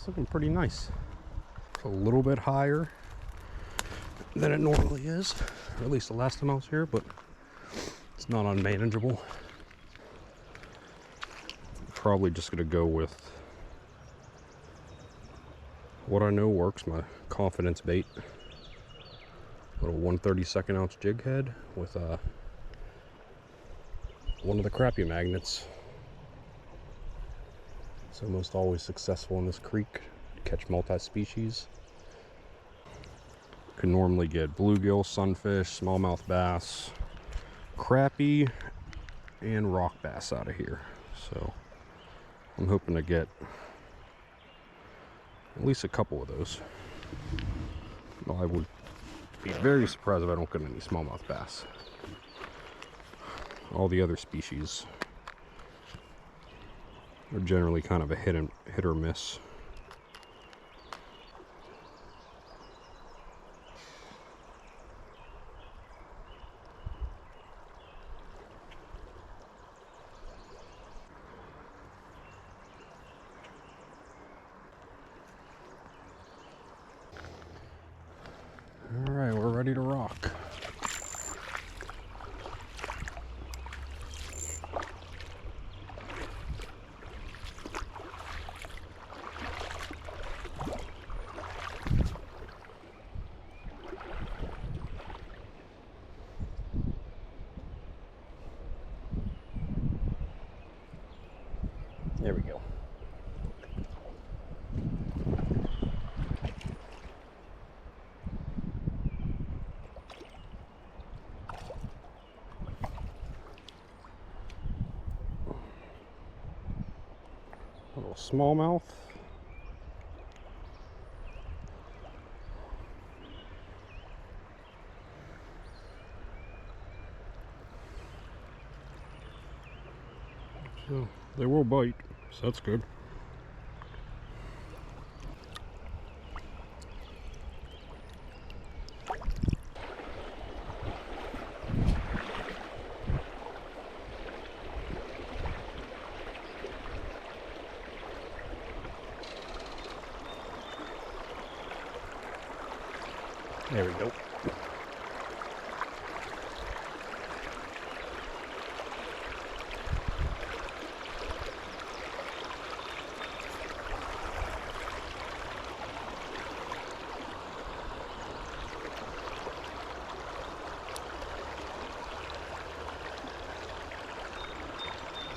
It's looking pretty nice. It's a little bit higher than it normally is, or at least the last time I was here, but it's not unmanageable. Probably just gonna go with what I know works, my confidence bait. Little 1/32 ounce jig head with one of the crappie magnets. It's almost always successful in this creek. Catch multi-species. Can normally get bluegill, sunfish, smallmouth bass, crappie, and rock bass out of here. So I'm hoping to get at least a couple of those. Well, I would be very surprised if I don't get any smallmouth bass. All the other species are generally kind of a hit or miss. All right, we're ready to rock. There we go. A little smallmouth. So they will bite, so that's good. There we go.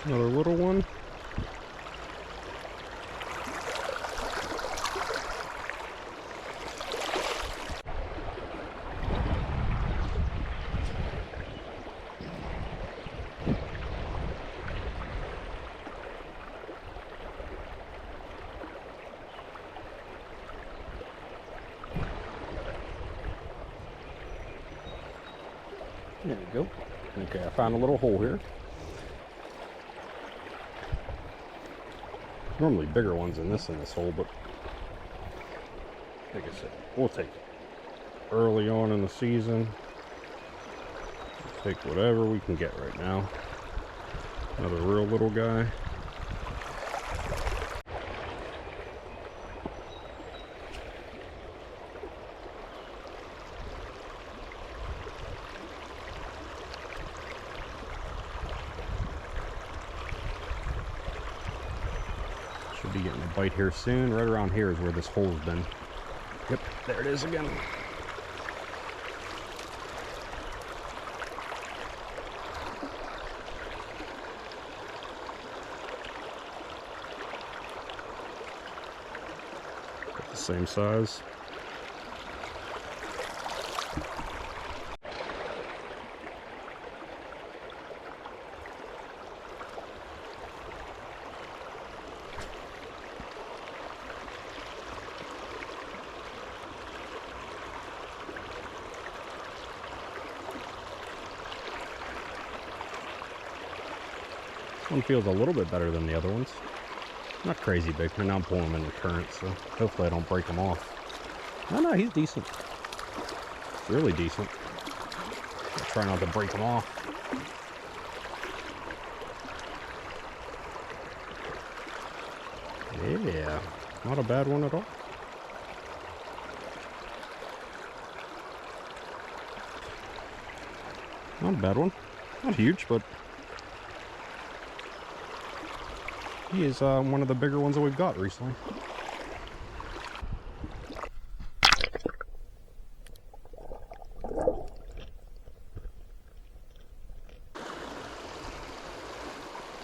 Another little one. There we go. Okay, I found a little hole here. Normally bigger ones than this in this hole, but like I said, we'll take it. Early on in the season, we'll take whatever we can get right now. Another real little guy. Should be getting a bite here soon. Right around here is where this hole's been. Yep, there it is again. Got the same size. This one feels a little bit better than the other ones. Not crazy big, and now I'm pulling them in the current, so hopefully I don't break them off. No, he's decent. Really decent. I'll try not to break them off. Yeah. Not a bad one at all. Not a bad one. Not huge, but he is one of the bigger ones that we've got recently.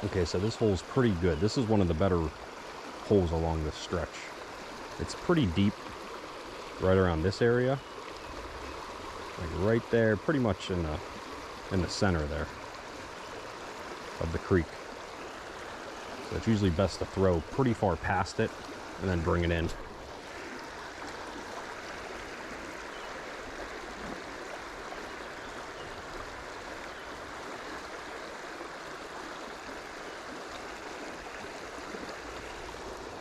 Okay, so this hole's pretty good. This is one of the better holes along this stretch. It's pretty deep right around this area. Like right there, pretty much in the center there of the creek. So it's usually best to throw pretty far past it and then bring it in.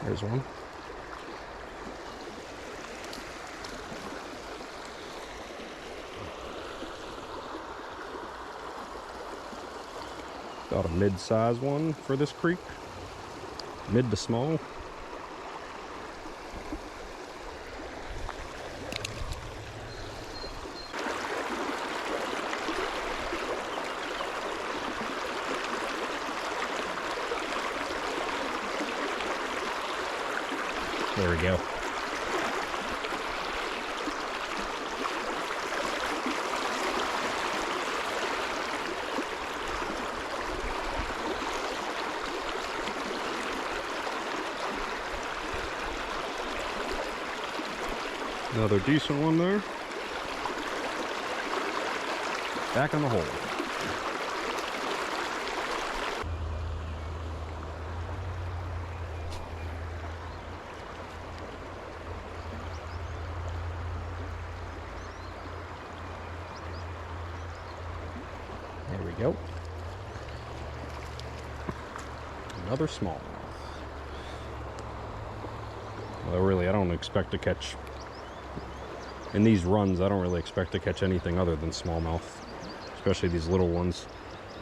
There's one. Got a mid-size one for this creek. Mid to small. There we go. Another decent one there. Back on the hole. There we go. Another smallmouth. Well, really, I don't expect to catch, in these runs, I don't really expect to catch anything other than smallmouth. Especially these little ones.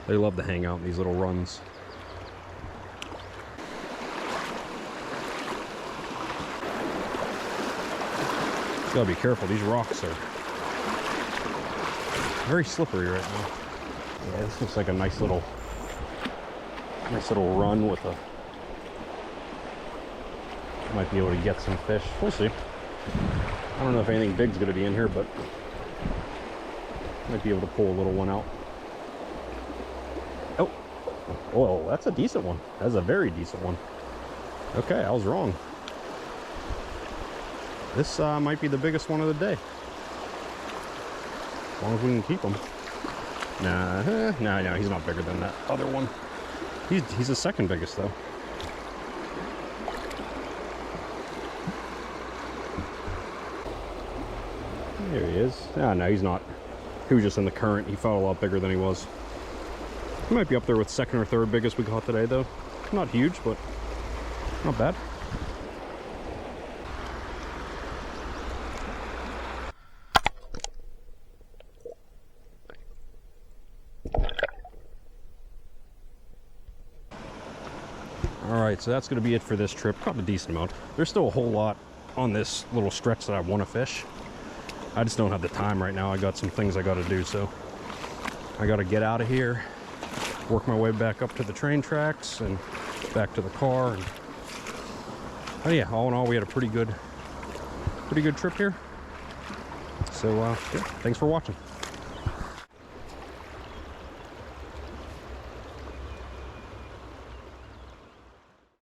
They love to hang out in these little runs. You gotta be careful, these rocks are very slippery right now. Yeah, this looks like a nice little run with a, might be able to get some fish. We'll see. I don't know if anything big's gonna be in here, but might be able to pull a little one out. Oh, well, that's a decent one. That's a very decent one. Okay, I was wrong. This might be the biggest one of the day. As long as we can keep him. No, he's not bigger than that other one. He's the second biggest though. There he is. Ah, no, he's not. He was just in the current. He felt a lot bigger than he was. He might be up there with second or third biggest we caught today though. Not huge, but not bad. Alright, so that's going to be it for this trip. Caught a decent amount. There's still a whole lot on this little stretch that I want to fish. I just don't have the time right now. I got some things I got to do, so I got to get out of here, work my way back up to the train tracks and back to the car. And, oh yeah, all in all, we had a pretty good trip here. So yeah, thanks for watching.